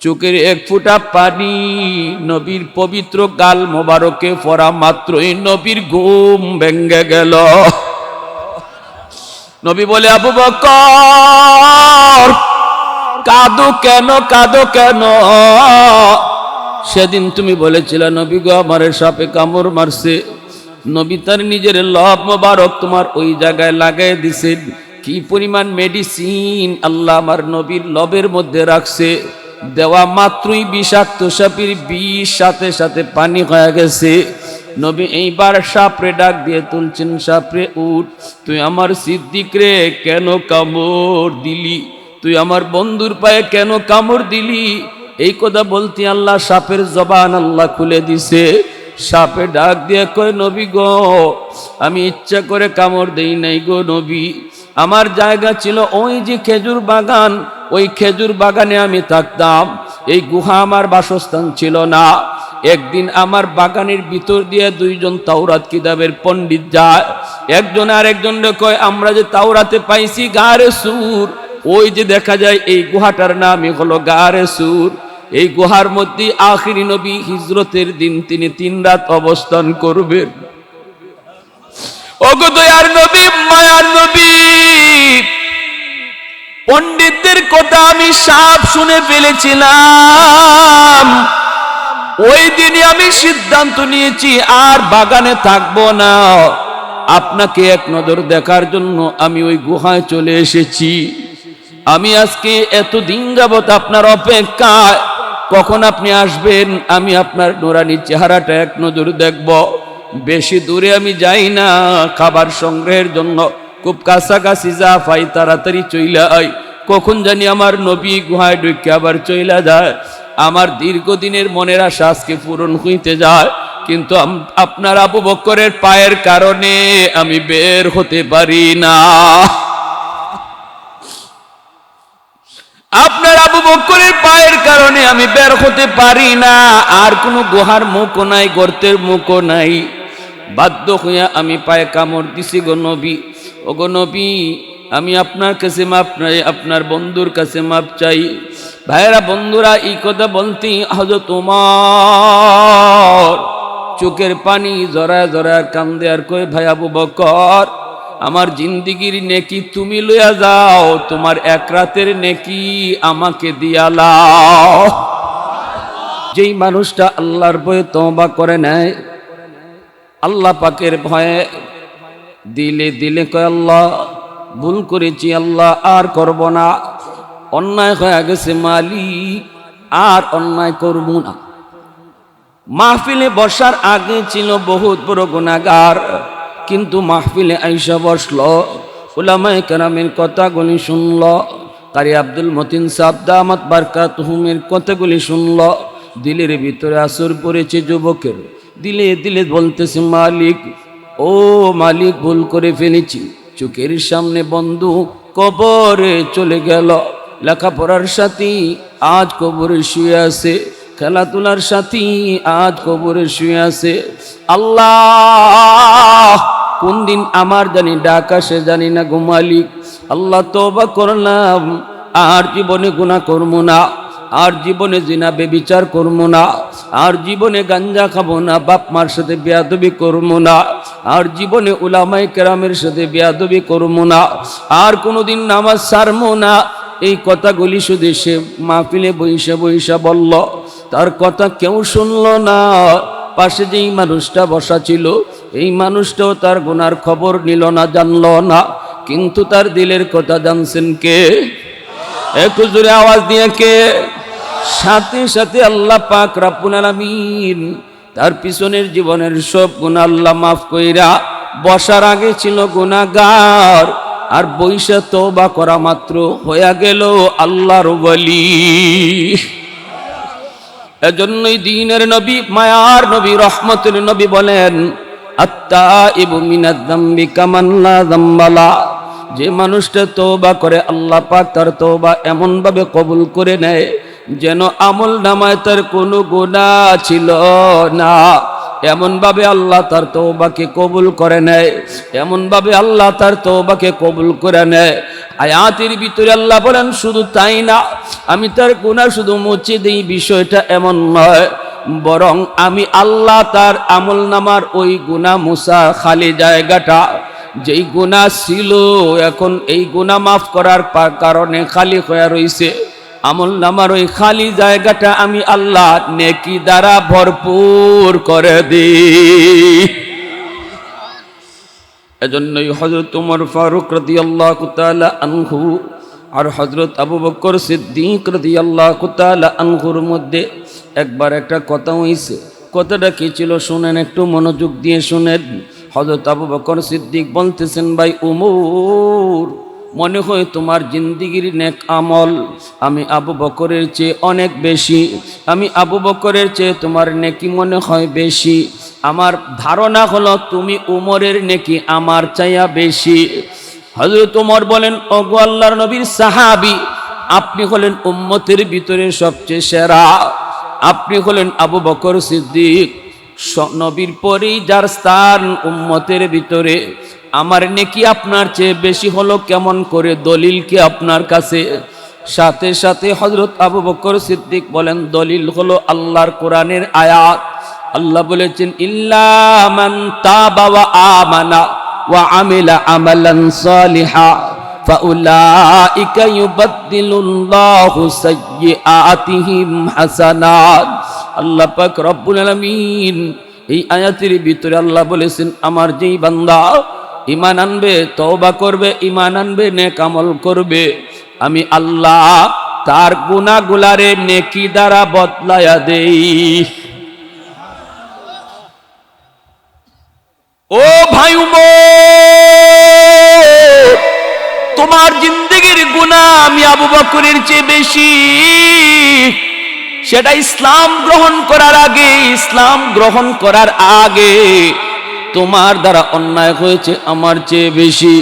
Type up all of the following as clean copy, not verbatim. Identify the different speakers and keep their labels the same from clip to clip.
Speaker 1: চোখের এক ফোঁটা পানি নবীর পবিত্র গাল মোবারকে পড়া মাত্রই নবীর ঘুম ভেঙ্গে গেল। নবী বলে, আবু বকর কাঁদো কেন, কাঁদো কেন? সেদিন তুমি বলেছিলে নবী গো আমার সাপে কামড় মারছে। নবী তার নিজের লব মোবারক তোমার ওই জায়গায় লাগাই দিছেন। কি পরিমাণ মেডিসিন আল্লাহ আমার নবীর লবের মধ্যে রাখছে, দেওয়া মাত্রই বিষাক্ত সাপের বিষ সাথে সাথে পানি হয়ে গেছে। নবী এইবার সাপরে ডাক দিয়ে তুলছেন, সাপরে উঠ, তুই আমার সিদ্দিক রে কেন কামড় দিলি? তুই আমার বন্ধুর পায়ে কেন কামড় দিলি? এই কথা বলতে আল্লাহ সাপের জবান আল্লাহ খুলে দিছে। সাপে ডাক দিয়ে কয়, নবী গো আমি ইচ্ছা করে কামড় দেই নাই গো নবী, আমার জায়গা ছিল ওই যে খেজুর বাগান, ওই খেজুর বাগানে আমি থাকতাম, এই গুহা আমার বাসস্থান ছিল না। একদিন আমার বাগানের ভিতর দিয়ে দুইজন তাওরাত কিতাবের পণ্ডিত যায়, একজন আর একজনকে কয় আমরা যে তাওরাতে পাইছি গারে সুর, ওই যে দেখা যায় এই গুহাটার নামই হলো গারে সুর। এই গুহার মধ্যে আখিরি নবী হিজরতের দিন তিনি 3 রাত অবস্থান করবেন। ওগো দয়ার নবী, মায়ার নবী, পণ্ডিতদের কথা আমি সব শুনে ফেলেছিলাম। ওই দিনই আমি সিদ্ধান্ত নিয়েছি আর বাগানে থাকবো না। আপনাকে এক নজর দেখার জন্য আমি ওই গুহায় চলে এসেছি। আমি আজকে এতদিন যাবত আপনার অপেক্ষায়, কখন আপনি আসবেন আমি আপনার নুরানি চেহারাটা এক নজর দেখব। বেশি দূরে আমি যাই না, খাবার সংগ্রহের জন্য খুব কাছাকাছি যা পাই তাড়াতাড়ি চইলা আই। কখন জানি আমার নবী গুহায় ঢুকে আবার চইলা যায়। আমার দীর্ঘদিনের মনের আশা আজকে পূরণ হইতে যায়, কিন্তু আপনার আবু বকরের পায়ের কারণে আমি বের হতে পারি না। আপনার আবু বকরের পায়ের কারণে আমি বের হতে পারি না। আর কোনো গুহার মুখও নাই, গর্তের মুখও নাই। বাধ্য হইয়া আমি পায়ে কামড় দিছি গো নবী। ও গো নবী, আমি আপনার কাছে মাপ চাই, আপনার বন্ধুর কাছে মাপ চাই। ভাইরা বন্ধুরা, এই কথা বলতে হযরত ওমর চোখের পানি জড়ায় জড়ায় কান্দে আর কই, ভাই আবু বকর আমার জিন্দিগির নেকি তুমি লইয়া যাও, তোমার এক রাতের নেকি আমাকে দিয়া লাও। যেই মানুষটা আল্লাহর ভয়ে তওবা করে নেয়, আল্লাহ পাকের ভয়ে দিলে দিলে কয় আল্লাহ ভুল করেছি, আল্লাহ আর করব না, অন্যায় হয়ে গেছে মালিক, আর অন্যায় করব না। মাহফিলে বসার আগে ছিল বহুত বড় গুনাহগার, কিন্তু মাহফিলে আইসা বসলো, উলামায়ে কেরামের কথাগুলি শুনল, কারি আব্দুল মতিন সাহেব দামাত বারকাতুহুমের কথাগুলি শুনল। দিলের ভিতরে আসর পড়েছে যুবকের, দিলে দিলে বলতেছে মালিক, ও মালিক ভুল করে ফেলেছি। চোখের সামনে বন্ধু কবরে চলে গেল, লেখাপড়ার সাথী আজ কবরে শুয়ে আছে, খেলাধুলার সাথী আজ কবরে শুয়ে আছে। আল্লাহ কোন দিন আমার জানি ডাক আসে জানি না গো মালিক। আল্লাহ তওবা করলাম, আর জীবনে গুনাহ করব না, আর জীবনে জিনা বেবিচার করব না, আর জীবনে গাঞ্জা খাবো না, বাপ মার সাথে বেয়াদবি করব না, আর জীবনে উলামায়ে কেরামের সাথে বেয়াদবি করব না, আর কোনোদিন নামাজ ছাড়বো না। এই কথাগুলি শুধু সে মাহফিলে বইসা বইসা বলল, তার কথা কেউ শুনল না। পাশে যেই মানুষটা বসা ছিল, এই মানুষটাও তার গুনার খবর নিল না, জানল না, কিন্তু তার দিলের কথা জানছেন কে? একটু জোরে আওয়াজ দিয়ে কে? সাথে সাথে আল্লাহ পাক রব্বুল আলামিন তার পিছনের জীবনের সব গুনাহ আল্লাহ মাফ কইরা, বসার আগে ছিল গুনাহগার, আর বইসা তওবা করা মাত্র হয়ে গেল আল্লাহর ওলি। এজন্যই দ্বীনের নবী, মায়ার নবী, রহমতের নবী বলেন, আত্তাইবু মিনাজ যামবি কামান লা যামবা লা। যে মানুষটা তওবা করে আল্লাহ পাক তার তওবা এমন ভাবে কবুল করে নেয় যেন আমল নামায় তার কোনো গুনাহ ছিল না। এমন ভাবে আল্লাহ তার তওবাকে কবুল করে নেয়, এমন ভাবে আল্লাহ তার তওবাকে কবুল করে নেয়। আয়াতের ভিতরে আল্লাহ বলেন শুধু তাই না, আমি তার গুনাহ শুধু মুছে দেই, বিষয়টা এমন নয়, বরং আমি আল্লাহ তার আমলনামার ওই গুনাহ মুছা খালি জায়গাটা, যেই গুনাহ ছিল এখন এই গুনাহ মাফ করার কারণে খালি হয়ে রইছে, আমলনামার ওই খালি জায়গাটা আমি আল্লাহ নেকি দ্বারা ভরপুর করে দিই। এজন্যই হযরত ওমর ফারুক রাদিয়াল্লাহু তাআলা আনহু আর হযরত আবু বকর সিদ্দিক রাদিয়াল্লাহু তাআলা আনহুর মধ্যে একবার একটা কথা হইছে। কথাটা কি ছিল শুনেন, একটু মনোযোগ দিয়ে শুনেন। হযরত আবু বকর সিদ্দিক বলতেছেন, ভাই ওমর, মনে হয় তোমার জিন্দেগির নেক আমল আমি আবু বকরের চেয়ে অনেক বেশি, আমি আবু বকরের চেয়ে তোমার নেকি মনে হয় বেশি। আমার ধারণা হলো তুমি উমরের নেকি আমার চাইয়া বেশি। হযরত ওমর বলেন, ওগো আল্লাহর নবীর সাহাবী, আপনি হলেন উম্মতের ভিতরে সবচেয়ে সেরা, আপনি হলেন আবু বকর সিদ্দিক, নবীর পরেই যার স্থান উম্মতের ভিতরে, আমার নেকি আপনার চেয়ে বেশি হলো কেমন করে, দলিল কি আপনার কাছে? সাথে সাথে হযরত আবু বকর সিদ্দিক বলেন, দলিল হলো আল্লাহর কোরআনের আয়াত। আল্লাহ বলেছেন, ইল্লা মান তাবা ওয়া আমানা ওয়া আমিলা আমালান সালিহা ফাউলাইকা ইউবাদদিলুল্লাহু সাইয়্যাতিহিম হাসানাত। আল্লাহ পাক রব্বুল আলামিন এই আয়াতের ভিতরে আল্লাহ বলেছেন, আমার যেই বান্দা ঈমান আনবে, তওবা করবে, ঈমান আনবে, নেক আমল করবে, আমি আল্লাহ তার গুনাহগুলারে নেকি দ্বারা বদলায়া দেই। ও ভাই ওমর, তোমার জিন্দেগির গুনাহ আমি আবু বকরের চেয়ে বেশি, সেটা ইসলাম গ্রহণ করার আগে, ইসলাম গ্রহণ করার আগে তোমার দ্বারা অন্যায় হয়েছে আমার চেয়ে বেশি,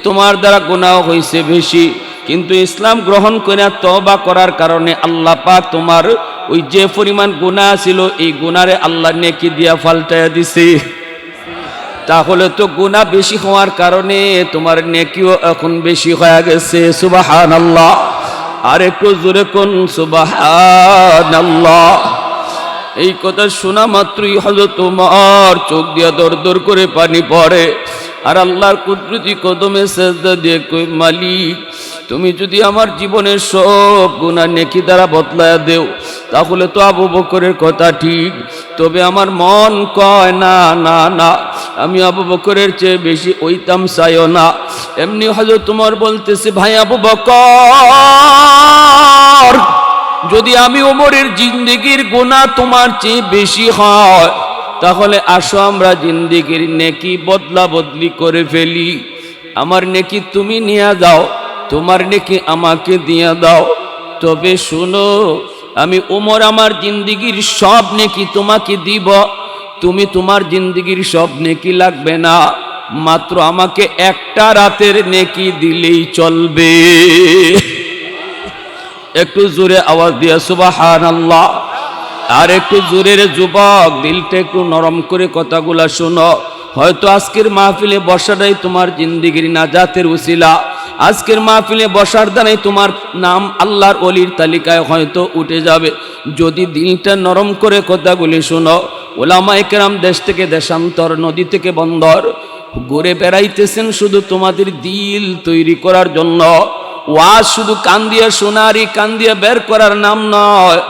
Speaker 1: তোমার দ্বারা গুনাহ হয়েছে বেশি, কিন্তু ইসলাম গ্রহণ করে তওবা করার কারণে আল্লাহ পাক তোমার ওই যে পরিমাণ গুনাহ ছিল এই গুনারে আল্লাহ নেকি দিয়া পাল্টায়া দিছে। তাহলে তো গুনাহ বেশি হওয়ার কারণে তোমার নেকিও এখন বেশি হয়ে গেছে। সুবহানাল্লাহ, আর একটু জোরে কোন সুবহানাল্লাহ। এই কথা শোনা মাত্রই হযরত ওমর চোখ দিয়া দর দর করে পানি পড়ে, আর আল্লাহর কুদরতি কদমে সেজদা দিয়ে কই, মালিক তুমি যদি আমার জীবনের সব গুনাহ নেকি দ্বারা বদলায়া দেও তাহলে তো আবু বকরের কথা ঠিক, তবে আমার মন কয় না না না, আমি আবু বকরের চেয়ে বেশি ওইতাম চাইও না। এমনি হযরত ওমর বলতেছে, ভাই আবু বকর, যদি আমি ওমরের জিন্দেগির গুনাহ তোমার চেয়ে বেশি হয় তাহলে আসো আমরা জিন্দেগির নেকি বদলা বদলি করে ফেলি, আমার নেকি তুমি নিয়ে যাও, তোমার নেকি আমাকে দিয়ে দাও। তবে শুনো, আমি ওমর আমার জিন্দেগির সব নেকি তোমাকে দিব, তুমি তোমার জিন্দেগির সব নেকি লাগবে না, মাত্র আমাকে একটা রাতের নেকি দিলেই চলবে। একটু জোরে আওয়াজ দিয়া সুবহানাল্লাহ। আর একটু জোরে রে যুবক, দিলটা একটু নরম করে কথাগুলা শোনো। হয়তো আজকের মাহফিলে বসাটাই তোমার জিন্দেগির নাজাতের উসিলা, আজকের মাহফিলে বসার দ্বারাই তোমার নাম আল্লাহর ওলির তালিকায় হয়তো উঠে যাবে, যদি দিলটা নরম করে কথাগুলি শোনো। ওলামায়ে কেরাম দেশ থেকে দেশান্তর, নদী থেকে বন্দর ঘুরে বেড়াইতেছেন শুধু তোমাদের দিল তৈরি করার জন্য। ওয়াজ শুধু কান দিয়ে শোনারই, কান দিয়ে বের করার নাম নয়,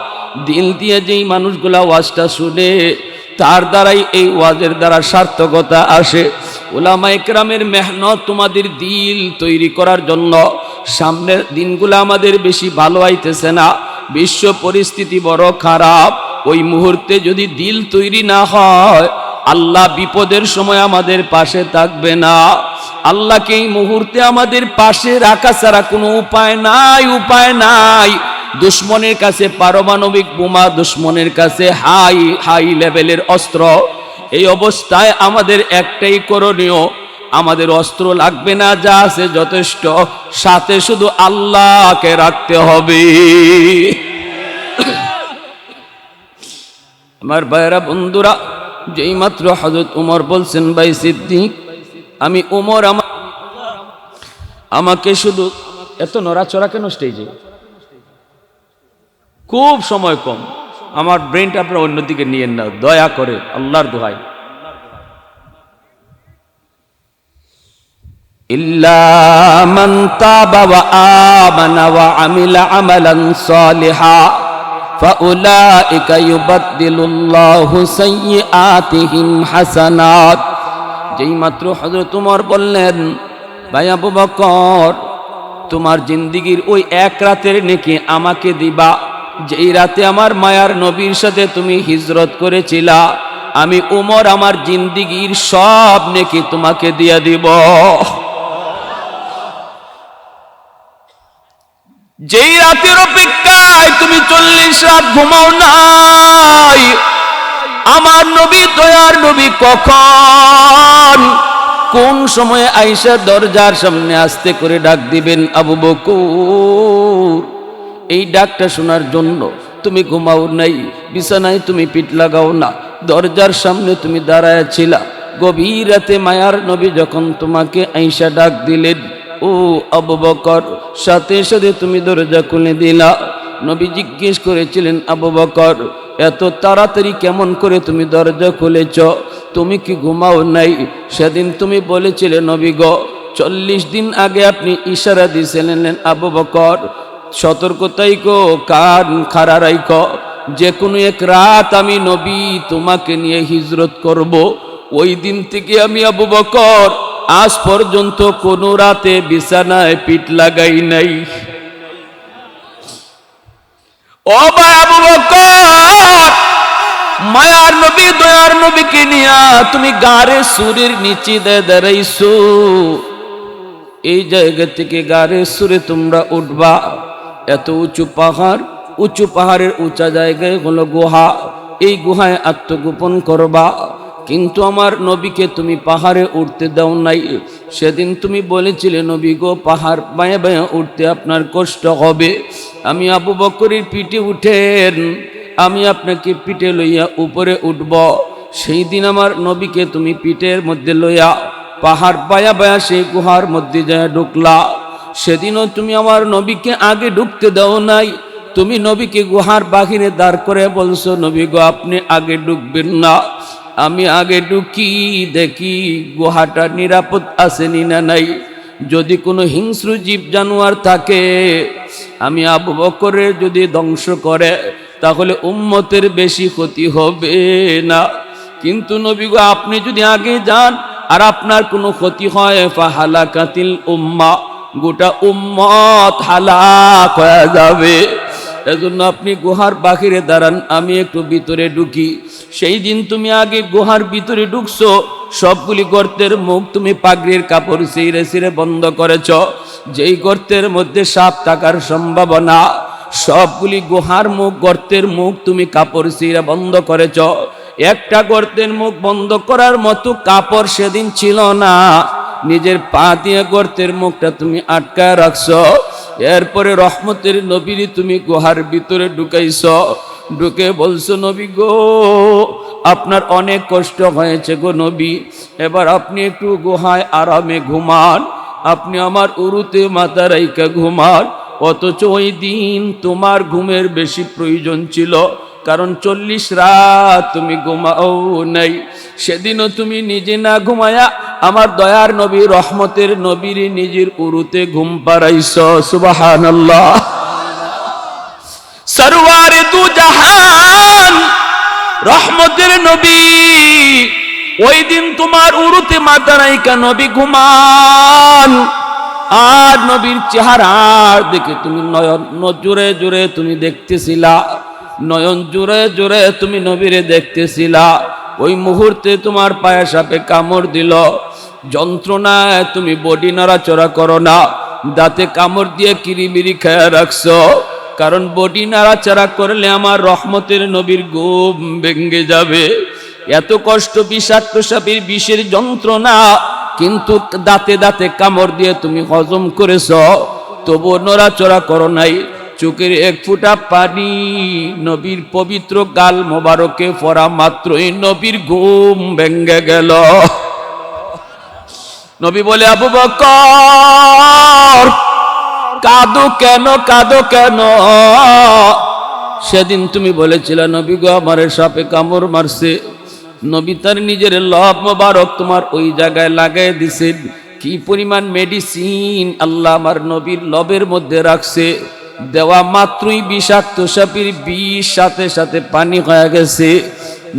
Speaker 1: দিল দিয়ে যেই মানুষগুলা ওয়াজটা শুনে তার দ্বারাই এই ওয়াজের দ্বারা সার্থকতা আসে। উলামায়ে কেরামের মেহনত তোমাদের দিল তৈরি করার জন্য। সামনের দিনগুলো আমাদের বেশি ভালো আইতেছে না, বিশ্ব পরিস্থিতি বড় খারাপ। ওই মুহূর্তে যদি দিল তৈরি না হয়, আল্লাহ বিপদের সময় আমাদের পাশে থাকবে না। আল্লাহকে এই মুহূর্তে আমাদের পাশে রাখা ছাড়া কোনো উপায় নাই, উপায় নাই। দুশ্মনের কাছে পারমাণবিক বোমা, দুশ্মনের কাছে হাই লেভেলের অস্ত্র। এই অবস্থায় আমাদের একটাই করণীয়, আমাদের অস্ত্র লাগবে না, যা আছে যথেষ্ট, সাথে শুধু আল্লাহকে রাখতে হবে। আমার ভাইরা বন্ধুরা, যেই মাত্র হযরত উমর বলছেন, ভাই সিদ্দিক, আমি উমর, আমাকে শুধু এত নড়াচড়া কেন স্টেজে? খুব সময় কম, আমার ব্রেনটা আপনারা অন্যদিকে নিয়েন না, দয়া করে, আল্লাহর দোহাই। ইল্লা মান তাবা ওয়া আমানা ওয়া আমিলা আমালান সালিহা ফাউলাইকা ইউবাদদিলুল্লাহু সাইয়্যাতিহিম হাসানাত। যেই মাত্র হযরত ওমর বললেন, ভাই আবু বকর, তোমার জিন্দেগীর ওই এক রাতের নেকি আমাকে দিবা, যেই রাতে আমার মায়ার নবীর সাথে তুমি হিজরত করেছিলা, আমি উমর আমার জিন্দেগীর সব নেকি তোমাকে দিয়ে দিব। যেই রাতের অপেক্ষায় তুমি 40 রাত ঘুমাও নাই, আমার নবী, দয়ার নবী কখন কোন সময়ে আয়েশা দরজার সামনে আস্তে করে ডাক দিবেন, আবু বকর, এই ডাকটা শোনার জন্য তুমি ঘুমাও নাই, বিছানায় তুমি পিঠ লাগাও না, দরজার সামনে তুমি দাঁড়ায় ছিলা। গভীর রাতে মায়ার নবী যখন তোমাকে আয়েশা ডাক দিলেন, ও আবু বকর, সাথে সাথে তুমি দরজা খুলে দিলা। নবী জিজ্ঞেস করেছিলেন, আবু বকর, এত তাড়াতাড়ি কেমন করে তুমি দরজা খুলেছ? তুমি কি ঘুমাও নাই? সেদিন তুমি বলেছিলে, নবী গো, 40 দিন আগে আপনি ইশারা দিয়েছিলেন, আবু বকর সতর্কতাই গো, কান খাড়া রাইখো, যে কোনো এক রাত আমি নবী তোমাকে নিয়ে হিজরত করব। ওই দিন থেকে আমি আবু বকর আজ পর্যন্ত কোন রাতে বিছানায় পিঠ লাগাই নাই। ও ভাই আবু বকর, মায়ার নবী, দয়ার নবীকে নিয়া তুমি গারে সুরের নিচে দাঁড়াইছো, এই জায়গা থেকে গারে সুরে তোমরা উঠবা। এত উঁচু পাহাড়, উঁচু পাহাড়ের উঁচা জায়গায় হলো গুহা, এই গুহায় আত্মগোপন করবা। কিন্তু আমার নবীকে তুমি পাহাড়ে উঠতে দাও নাই। সেদিন তুমি বলেছিলে, নবী গো, পাহাড় বাঁয়ে বাঁয়ে উঠতে আপনার কষ্ট হবে, আমি আবু বকরের পিঠে উঠেন, আমি আপনাকে পিঠে লইয়া উপরে উঠব। সেই দিন আমার নবীকে তুমি পিঠের মধ্যে লইয়া পাহাড় বায়া বায়া সেই গুহার মধ্যে যায় ঢুকলা। সেদিনও তুমি আমার নবীকে আগে ঢুকতে দাও নাই, তুমি নবীকে গুহার বাহিরে দাঁড় করে বলছো, নবী গো, আপনি আগে ঢুকবেন না, আমি আগে ঢুকি, দেখি গুহাটা নিরাপদ আসেনি না নাই। যদি কোনো হিংস্র জীব জানোয়ার থাকে, আমি আবু বকরের যদি ধ্বংস করে, তাহলে উম্মতের বেশি ক্ষতি হবে না। কিন্তু নবী গো, আপনি যদি আগে যান আর আপনার কোনো ক্ষতি হয়, ফাহালাকাতিল উম্মা, গোটা উম্মত হালাক হয়ে যাবে। এজন্য আপনি গুহার বাহিরে দাঁড়ান, আমি একটু ভিতরে ঢুকি। সেই দিন তুমি আগে গুহার ভিতরে ঢুকছো, সবগুলি গর্তের মুখ তুমি পাগড়ির কাপড় ছিঁড়ে ছিঁড়ে বন্ধ করেছ। যেই গর্তের মধ্যে সাপ থাকার সম্ভাবনা, সবগুলি গুহার মুখ, গর্তের মুখ তুমি কাপড় ছিঁড়ে বন্ধ করেছ। একটা গর্তের মুখ বন্ধ করার মতো কাপড় সেদিন ছিল না, নিজের পা দিয়ে গর্তের মুখটা তুমি আটকায় রাখছো। এরপরে রহমতের নবীর তুমি গুহার ভিতরে ঢুকাইছ, ঢুকে বলছো, নবী গো, আপনার অনেক কষ্ট হয়েছে গো নবী, এবার আপনি একটু গুহায় আরামে ঘুমান, আপনি আমার উরুতে মাথা রাইকা ঘুমান। অথচ ওই দিন তোমার ঘুমের বেশি প্রয়োজন ছিল, কারণ 40 রাত তুমি ঘুমাও নাই। সেদিনও তুমি নিজে না ঘুমায়া আমার দয়ার নবী, রহমতের নবীর নিজের উরুতে ঘুম পাড়াইছ। সুবহানাল্লাহ। সরওয়ারে দু জাহান রহমতের নবী, ওই দিন তোমার উরুতে মাথা রাইকা নবী ঘুমান। আর নবীর চেহারার দেখে তুমি নয়ন জোরে জোরে তুমি দেখতেছিলা, নয়ন জোরে জোরে তুমি নবীরে দেখতেছিলা। ওই মুহূর্তে তোমার পায়ে সাপে কামড় দিল, যন্ত্রণায় তুমি বডি নাড়াচড়া করো না, দাঁতে কামড় দিয়ে কিরিমিরি খেয়ে রাখছো, কারণ বডি নাড়াচাড়া করলে আমার রহমতের নবীর ঘুম ভেঙে যাবে। এত কষ্ট, বিষাক্ত সাপের বিষের যন্ত্রণা, কিন্তু দাঁতে দাঁতে কামড় দিয়ে তুমি হজম করেছ, তবু নড়াচড়া করো নাই। চোখের এক ফোঁটা পানি নবীর পবিত্র গাল মোবারকে পড়া মাত্রই নবীর ঘুম ভেঙ্গে গেল। নবী বলে, আবু বকর কাঁদো কেন, কাঁদো কেন? সেদিন তুমি বলেছিলে নবী গো আমার সাপে কামড় মারছে। নবী তার নিজের লব মোবারক তোমার ওই জায়গায় লাগাই দিছেন। কি পরিমাণ মেডিসিন আল্লাহ আমার নবীর লবের মধ্যে রাখছে, দেওয়া মাত্রই বিষাক্ত সাপের বিষ সাথে সাথে পানি হয়ে গেছে।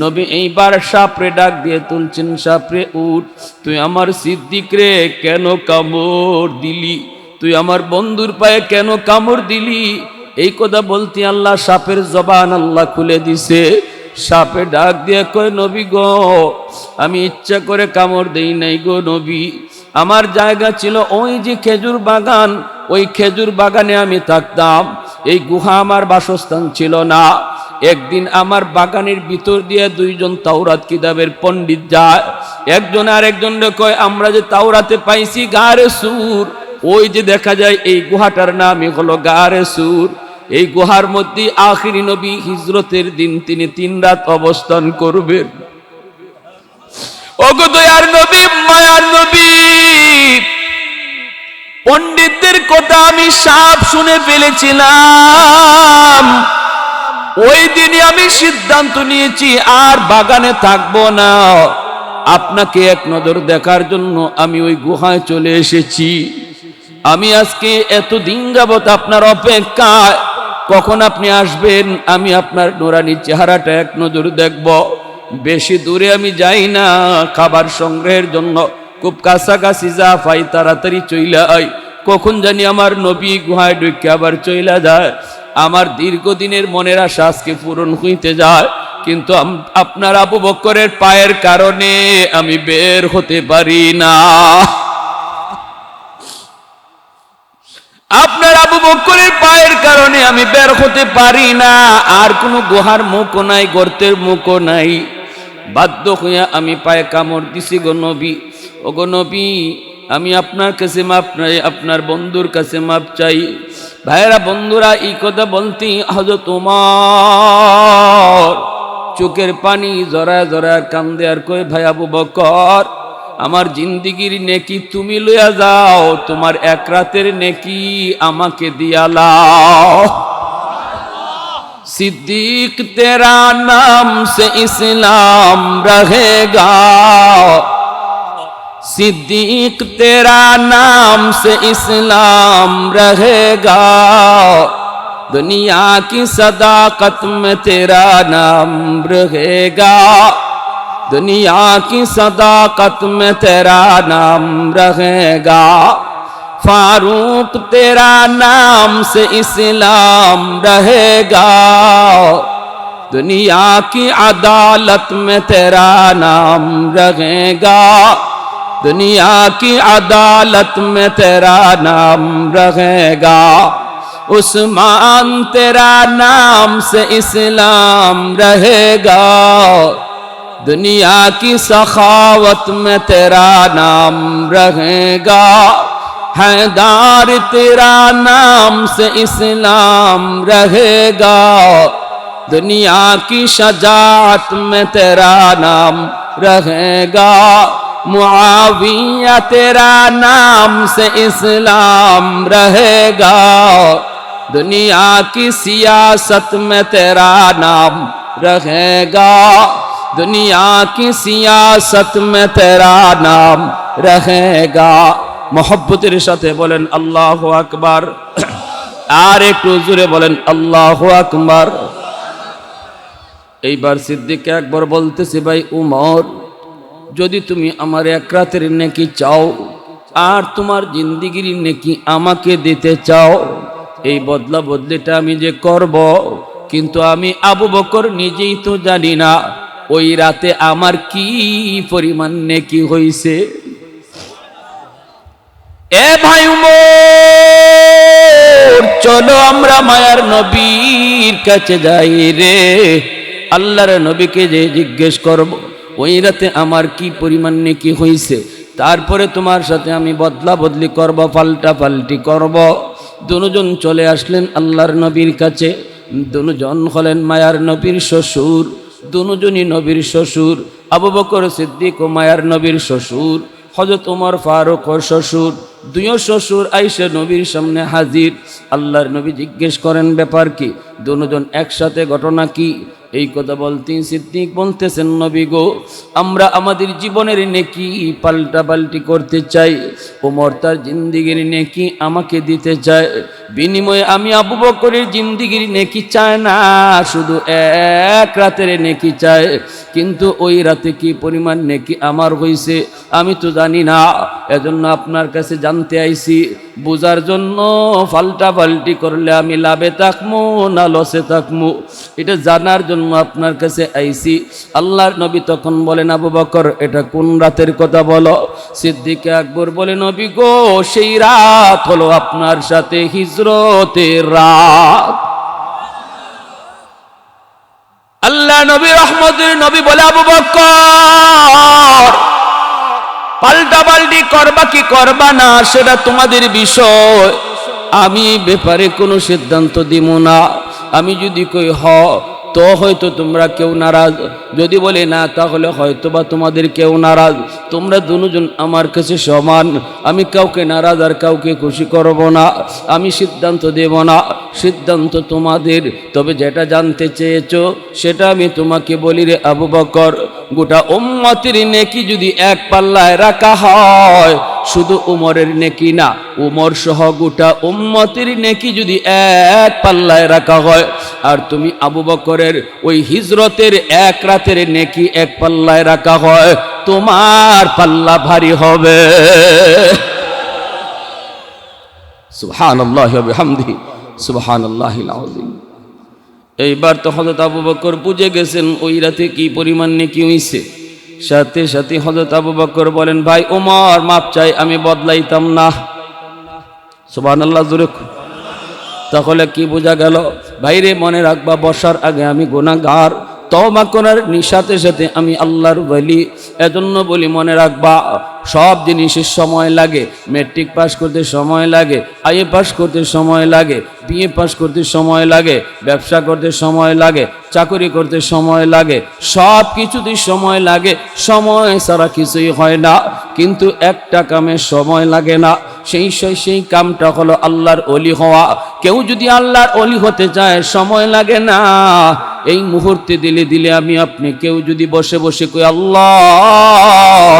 Speaker 1: নবী এইবার সাপরে ডাক দিয়ে তুলছেন, সাপরে উঠ, তুই আমার সিদ্দিক রে কেন কামড় দিলি? তুই আমার বন্ধুর পায়ে কেন কামড় দিলি? এই কথা বলতে আল্লাহ সাপের জবান আল্লাহ খুলে দিছে। সাপে ডাক দিয়ে কয়, নবী গো আমি ইচ্ছা করে কামড় দেই নাই গো নবী, আমার জায়গা ছিল ওই যে খেজুর বাগান, ওই খেজুর বাগানে আমি থাকতাম, এই গুহা আমার বাসস্থান ছিল না। একদিন আমার বাগানের ভিতর দিয়ে দুইজন তাওরাত কিতাবের পণ্ডিত যায়, একজন আর একজনকে কয় আমরা যে তাওরাতে পাইছি গারে সুর, ওই যে দেখা যায় এই গুহাটার নামই হলো গারে সুর। এই গুহার মধ্যে আখিরি নবী হিজরতের দিন তিনি 3 রাত অবস্থান করবেন। ওগো দয়ার নবী, মায়ার নবী, পণ্ডিতদের কথা আমি সব শুনে ফেলেছিলাম। ওই দিনই আমি সিদ্ধান্ত নিয়েছি আর বাগানে থাকবো না। আপনাকে এক নজর দেখার জন্য আমি ওই গুহায় চলে এসেছি। আমি আজকে এতদিন যাবত আপনার অপেক্ষায়, কখন আপনি আসবেন আমি আপনার নুরানি চেহারাটা এক নজর দেখব। বেশি দূরে আমি যাই না খাবার সংগ্রহের জন্য, খুব কাছাকাছি যা পাই তাড়াতাড়ি চইলা আই। কখন জানি আমার নবী গুহায় ঢুকে আবার চইলা যায়। আমার দীর্ঘদিনের মনের আশা আজকে পূরণ হইতে যায়, কিন্তু আপনার আবু বকরের পায়ের কারণে আমি বের হতে পারি না। আপনার আবু বকরের পায়ের কারণে আমি বের হতে পারি না। আর কোনো গুহার মুখও নাই, গর্তের মুখও নাই। বাধ্য হইয়া আমি পায়ে কামড় দিছি গো নবী। ও গো নবী, আমি আপনার কাছে মাপ চাই, আপনার বন্ধুর কাছে মাপ চাই। ভাইরা বন্ধুরা, এই কথা বলতেই হযরত ওমর চোখের পানি জড়ায় জড়ায় কান্দে আর কই, ভাই আবু বকর আমার জিন্দিগির নেকি তুমি লইয়া যাও, তোমার এক রাতের নেকি আমাকে দিয়া লাও। सिद्दीक तेरा नाम से इस्लाम रहेगा, सिद्दीक तेरा नाम से इस्लाम रहेगा, दुनिया की सदाकत में तेरा नाम रहेगा, दुनिया की सदाकत में तेरा नाम रहेगा, फारूक तेरा नाम से इस्लाम रहेगा, दुनिया की अदालत में तेरा नाम रहेगा, दुनिया की अदालत में तेरा नाम रहेगा, उस्मान तेरा नाम से इस्लाम रहेगा, दुनिया की सखावत में तेरा नाम रहेगा, हैदार तेरा नाम से इस्लाम रहेगा, दुनिया की शजाअत में तेरा नाम रहेगा, मुआविया तेरा नाम से इस्लाम रहेगा, दुनिया की सियासत में तेरा नाम रहेगा, दुनिया की सियासत में तेरा नाम रहेगा। मोहब्बतेर साथे बोलें अल्लाहु আকবার, আর একটু জোরে বলেন আল্লাহু আকবার। এইবার সিদ্দিক একবার বলতেছে, ভাই উমর, যদি তুমি আমার এক রাতের নেকি চাও আর তোমার জিন্দেগির নেকি আমাকে দিতে চাও, এই বদলা বদলিটা আমি যে করব, কিন্তু আমি আবু বকর নিজেই তো জানি না ওই রাতে আমার কি পরিমাণ নেকি হইছে। এ ভাই উমর, চলো আমরা মায়ার নবীর কাছে যাই রে। আল্লাহর নবীকে যে জিজ্ঞেস করব ওই রাতে আমার কি পরিমাণ নেকি হইছে, তারপরে তোমার সাথে আমি বদলা বদলি করব, পাল্টা পাল্টি করব। দুজন চলে আসলেন আল্লাহর নবীর কাছে। দুজন হলেন মায়ার নবীর শ্বশুর, দুজনই নবীর শ্বশুর। আবু বকর সিদ্দিক ও মায়ার নবীর শ্বশুর, হযরত ওমর ফারুক ও শ্বশুর, দুইও শ্বশুর আইসা নবীর সামনে হাজির। আল্লাহর নবী জিজ্ঞেস করেন ব্যাপার কি, দুজন একসাথে, ঘটনা কি? এই কথা বলতেই সিদ্দিক বলতেছেন, নবী গো, আমরা আমাদের জীবনের নেকি পাল্টা পাল্টি করতে চাই। ওমর তার জিন্দিগির নেকি আমাকে দিতে চায়, বিনিময়ে আমি আবু বকরের জিন্দিগির নেকি চায় না, শুধু এক রাতের নেকি চায়। কিন্তু ওই রাতে কি পরিমাণ নেকি আমার হইছে আমি তো জানি না, এজন্য আপনার কাছে জানতে আইছি, বুঝার জন্য। পাল্টা পাল্টি করলে আমি লাভে থাকমু না লসে থাকমু, এটা জানার জন্য আপনার কাছে আইছি। আল্লাহর নবী তখন বলেন, আবু বকর, এটা কোন রাতের কথা বলো? সিদ্দিক আকবর বলে, নবী গো, সেই রাত হলো আপনার সাথে হিজরতের রাত। আল্লাহ নবী রহমতের নবী বলে, আবু বকর, পাল্টা পাল্টি করবা কি করবা না সেটা তোমাদের বিষয়, আমি ব্যাপারে কোনো সিদ্ধান্ত দিব না। আমি যদি কই হ তো হয়তো তোমরা কেউ নারাজ, যদি বলে না তাহলে হয়তো বা তোমাদের কেউ নারাজ। তোমরা দুজন আমার কাছে সমান, আমি কাউকে নারাজ আর কাউকে খুশি করব না, আমি সিদ্ধান্ত দেব না, সিদ্ধান্ত তোমাদের। তবে যেটা জানতে চেয়েছো সেটা আমি তোমাকে বলি রে আবু বকর, গোটা উম্মতের নেকি যদি এক পাল্লায় রাখা হয়, শুধু উমরের নেকি না, উমর সহ গোটা উম্মতের নেকি যদি এক পাল্লায় রাখা হয়, আর তুমি আবু বকরের ওই হিজরতের এক রাতের নেকি এক পাল্লায় রাখা হয়, তোমার পাল্লা ভারী হবে। সুবহানাল্লাহি ওয়া বিহামদিহি সুবহানাল্লাহিল আযীম। এইবার তো হযরত আবু বকর বুঝে গেছেন ওই রাতে কি পরিমাণ নেকি হইছে। সাথে সাথে হযরত আবু বকর বলেন, ভাই ওমর, মাপ চাই, আমি বদলাইতাম না। সুবহানাল্লাহ জোরে। তাহলে কি বোঝা গেল? ভাইরে মনে রাখবা, বসার আগে আমি গুনাহগার, তওবা করার সাথে সাথে আমি আল্লাহর ওলি। এজন্য বলি মনে রাখবা, সব জিনিসের সময় লাগে। মেট্রিক পাস করতে সময় লাগে, আইএ পাস করতে সময় লাগে, বিএ পাস করতে সময় লাগে, ব্যবসা করতে সময় লাগে, চাকরি করতে সময় লাগে, সব কিছুতেই সময় লাগে। সময় ছাড়া কিছুই হয় না, কিন্তু একটা কামে সময় লাগে না, সেই কামটা হলো আল্লাহর ওলি হওয়া। কেউ যদি আল্লাহর ওলি হতে চায় সময় লাগে না। এই মুহূর্তে দিলে দিলে আমি আপনি কেউ যদি বসে বসে কই আল্লাহ,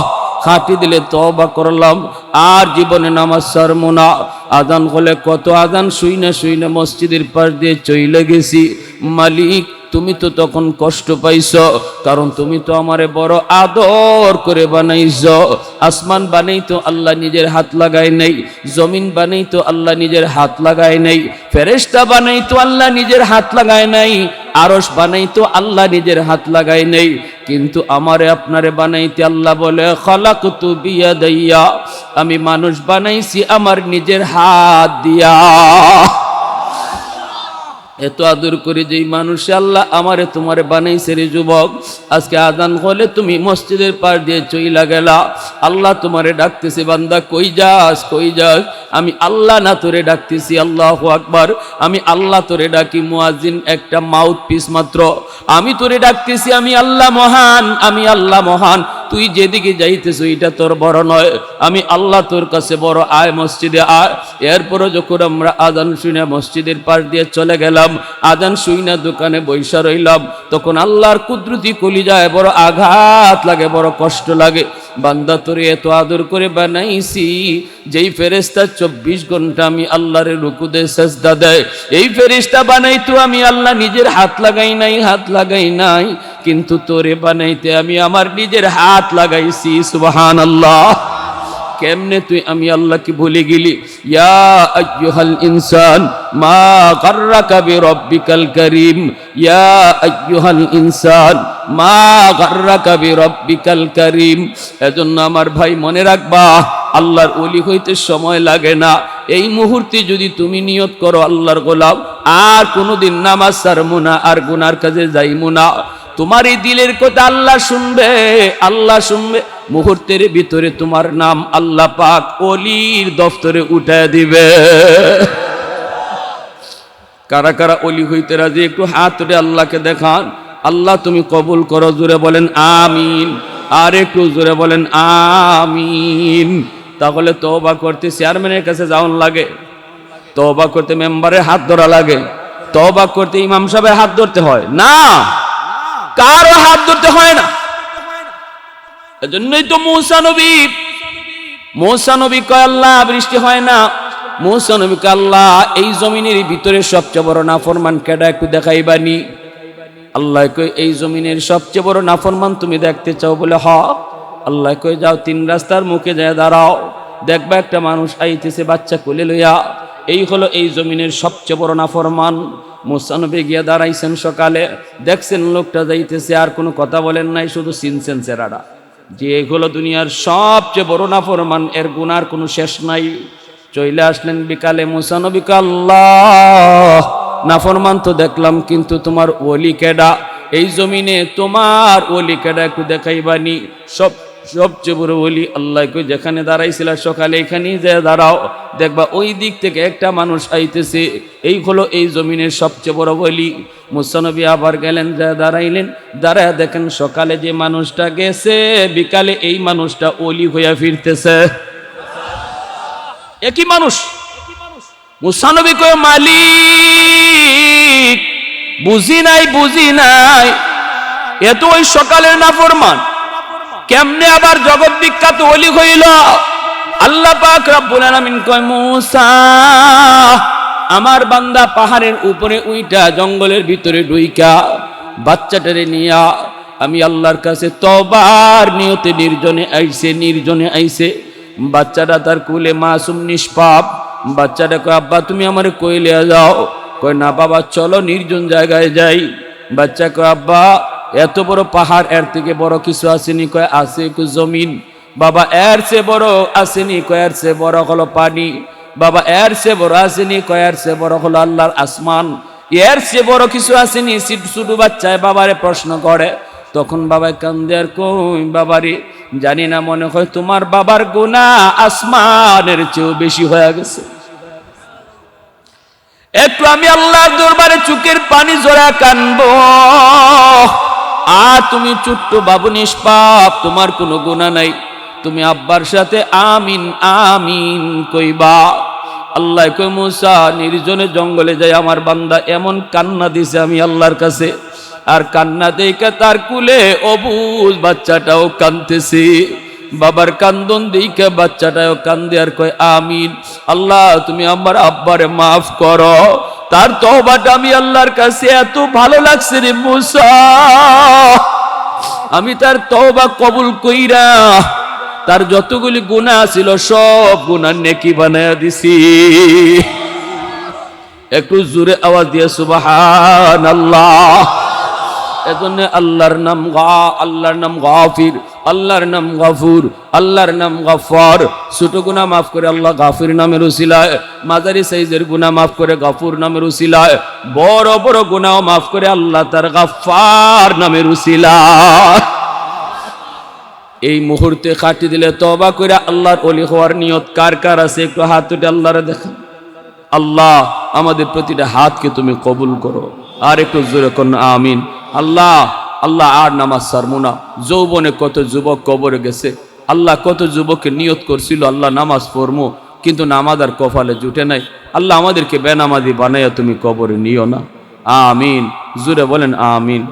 Speaker 1: খাটি দিলে তওবা করলাম, আর জীবনে নামাজ ছাড়বো না। আজান হলে কত আজান শুই না মসজিদের পাশ দিয়ে চলে গেছি। মালিক, তুমি তো তখন কষ্ট পাইছ, কারণ তুমি তো আমারে বড় আদর করে বানাইছ। আসমান বানাই তো আল্লাহ নিজের হাত লাগায় নাই, জমিন বানাই তো আল্লাহ নিজের হাত লাগায় নাই, ফেরেশতা বানাই তো আল্লাহ নিজের হাত লাগায় নাই, আরশ বানাই তো আল্লাহ নিজের হাত লাগায় নাই। কিন্তু আমারে আপনারে বানাইতে আল্লাহ বলে, খালাকতু বিয়াদাইয়া, আমি মানুষ বানাইছি আমার নিজের হাত দিয়া। এত আদর করে যেই মানুষ আল্লাহ আমারে তোমারে বানাইছে রে যুবক, আজকে আজান হলে তুমি মসজিদের পাশ দিয়ে চইলা গেলা। আল্লাহ তোমারে ডাকতেছে, বান্দা কই যাস কই যাস? আমি আল্লাহ না তোরে ডাকতেছি, আল্লাহু আকবার। আমি আল্লাহ তোরে ডাকি, মুয়াজ্জিন একটা মাউথ পিস মাত্র। আমি তোরে ডাকতেছি, আমি আল্লাহ মহান, আমি আল্লাহ মহান। তুই যেদিকে যাইতেছ এটা তোর বড় নয়, আমি আল্লাহ তোর কাছে বড়। আয় মসজিদে আয়। এরপরও যখন আমরা আজান শুনে মসজিদের পাশ দিয়ে চলে গেলাম, আজান শুই না দোকানে বৈশা রইলাম, তখন আল্লাহর কুদরতি কলিজায় বড় আঘাত লাগে, বড় কষ্ট লাগে। বান্দা তোরে এত আদর করে বানাইছি, যেই ফেরেশতা 24 ঘন্টা আমি আল্লাহরে রুকুতে সাজদা দেয়, এই ফেরেশতা বানাই তো আমি আল্লাহ নিজের হাত লাগাই নাই, কিন্তু তোরে বানাইতে আমি আমার নিজের হাত লাগাইছি। সুবহানাল্লাহ। কেমনে তুই আমি আল্লাহকে ভুলে গেলি? ইয়া আইয়ুহাল ইনসান মা গাররাকা বিরব্বিকাল কারীম, ইয়া আইয়ুহাল ইনসান মা গাররাকা বিরব্বিকাল কারীম। এজন্য আমার ভাই মনে রাখবা, আল্লাহর ওলি হইতে সময় লাগে না। এই মুহূর্তে যদি তুমি নিয়ত করো আল্লাহর গোলাম, আর কোনোদিন নামাজ ছাড়বো না, আর গুনার কাজে যাইবো না, তোমার এই দিলের কথা আল্লাহ শুনবে, আল্লাহ শুনবে। মুহূর্তের ভিতরে তোমার নাম আল্লাহ পাক ওলির দফতরে উঠায় দিবে। কারা কারা অলি হইতে রাজি একটু হাত তুলে আল্লাহকে দেখান। আল্লাহ তুমি কবুল করো, জোরে বলেন আমিন। আর একটু জোরে বলেন আমিন। তাহলে তওবা করতে চেয়ারম্যানের কাছে যাওয়ান লাগে, তওবা করতে মেম্বারের হাত ধরা লাগে, তওবা করতে ইমাম সাহেবের হাত ধরতে হয় না, কারো হাত ধরতে হয় না। এজন্যই তো মূসা নবী কয় আল্লাহ বৃষ্টি হয় না। মূসা নবী কয় আল্লাহ এই জমিনের ভিতরে সবচেয়ে বড় নাফরমান কেডা একটু দেখাইবানি। আল্লাহ কয় এই জমিনের সবচেয়ে বড় নাফরমান তুমি দেখতে চাও বলে হ। আল্লাহ কয় যাও 3 রাস্তার মুখে যায় দাঁড়াও, দেখবা একটা মানুষ আইতেছে বাচ্চা কোলে লইয়া, এই হলো এই জমিনের সবচেয়ে বড় নাফরমান। মূসা নবী গিয়া দাঁড়াইছেন, সকালে দেখছেন লোকটা যাইতেছে, আর কোনো কথা বলেন নাই, শুধু চিনছেন চেহারাটা যে এগুলো দুনিয়ার সবচেয়ে বড় নাফরমান, এর গুনার কোনো শেষ নাই। চলে আসলেন বিকালে, মূসা নবী কয় আল্লাহ নাফরমান তো দেখলাম, কিন্তু তোমার ওলি কেডা, এই জমিনে তোমার ওলি কেডা একটু দেখাইবানি। সবচেয়ে বড় ওলি আল্লাহ কই যেখানে দাঁড়াইছিল সকালে এখানেই যায় দাঁড়াও, দেখবা ওই দিক থেকে একটা মানুষ আইতেছে, এই হলো এই জমিনের সবচেয়ে বড় ওলি। মূসা নবী আবার গেলেন, যা দাঁড়াইলেন, দাঁড়ায় দেখেন সকালে যে মানুষটা গেছে বিকালে এই মানুষটা ওলি হইয়া ফিরতেছে। একই মানুষ। মূসা নবী কয় মালিক বুঝি নাই, এ তো ওই সকালের নাফরমান, কেমনে আবার জগৎ বিখ্যাত ওলি হইল? আল্লাহ পাক রব্বুল আলামিন কয় মূসা আমার বান্দা পাহাড়ের উপরে উইটা জঙ্গলের ভিতরে ঢুইকা বাচ্চাটারে নিয়া আমি আল্লাহর কাছে তওবার নিয়তে নির্জনে আইছে। বাচ্চাটা তার কুলে মাসুম নিষ্পাপ। বাচ্চাটা কয় আব্বা তুমি আমারে কই লিয়া যাও? কয় না বাবা চলো নির্জন জায়গায় যাই। বাচ্চা কয় আব্বা এত বড় পাহাড়, এর থেকে বড় কিছু আসেনি? কয় আছে জমিন। বাবা এর চেয়ে বড় আসেনি? কয় এর চেয়ে বড় হলো পানি। বাবা এর চেয়ে বড় আসেনি? কয় এর চেয়ে বড় হলো আল্লাহর আসমান। এর চেয়ে বড় কিছু আসেনি? ছোট বাচ্চায় বাবারে প্রশ্ন করে। তখন বাবা কান্দে আর কই বাবারে জানি না, মনে হয় তোমার বাবার গুনাহ আসমানের চেয়েও বেশি হয়ে গেছে। একটু আমি আল্লাহর দরবারে চোখের পানি জোড়া কানবো। আর তুমি ছোট্ট বাবু নিষ্পাপ, তোমার কোনো গুনাহ নাই, তুমি আব্বার সাথে আমিন আমিন কইবা। আল্লাহ কই মূসা নির্জনে জঙ্গলে যাই আমার বান্দা এমন কান্না দিছে আমি আল্লাহর কাছে, আর কান্না দেখে তার কুলে অবুঝ বাচ্চাটাও কাঁদতেছে। বাবার কান্দন দেখে বাচ্চাটাও কান্দে আর কয় আমিন। আল্লাহ তুমি আমার আব্বারে মাফ করো। তার তওবাটা আমি আল্লাহর কাছে এত ভালো লাগছে রে মূসা, আমি তার তওবা কবুল কইরা তার যতগুলি গুনাহ ছিল সব গুনাহ নেকি বানায়া দিছি। একটু জোরে আওয়াজ দিয়ে সুবহানাল্লাহ। এজন্য আল্লাহর নাম গাফির, আল্লাহর নাম গাফুর, আল্লাহর নাম গাফফার। ছোট গুনাহ মাফ করে আল্লাহ গাফির নামের উসিলায়, মাঝারি সাইজের গুনাহ মাফ করে গাফুর নামের উসিলায়, বড় বড় গুনাহ মাফ করে আল্লাহ তার গাফফার নামের উসিলায়। এই মুহূর্তে কাটি দিলে তওবা করে আল্লাহর ওলি হওয়ার নিয়ত কার কার আছে একটু হাত তুলে আল্লাহরে দেখান। আল্লাহ আমাদের প্রতিটা হাতকে তুমি কবুল করো। আর একটু জোরে করুন আমিন। আল্লাহ আর নামাজ ছাড়বো না। যৌবনে কত যুবক কবরে গেছে, আল্লাহ কত যুবকের নিয়ত করছিল আল্লাহ নামাজ পড়বো, কিন্তু নামাজ আর কপালে জুটে নাই। আল্লাহ আমাদেরকে বেনামাজি বানাইয়া তুমি কবরে নিও না। আমিন। জোরে বলেন আমিন।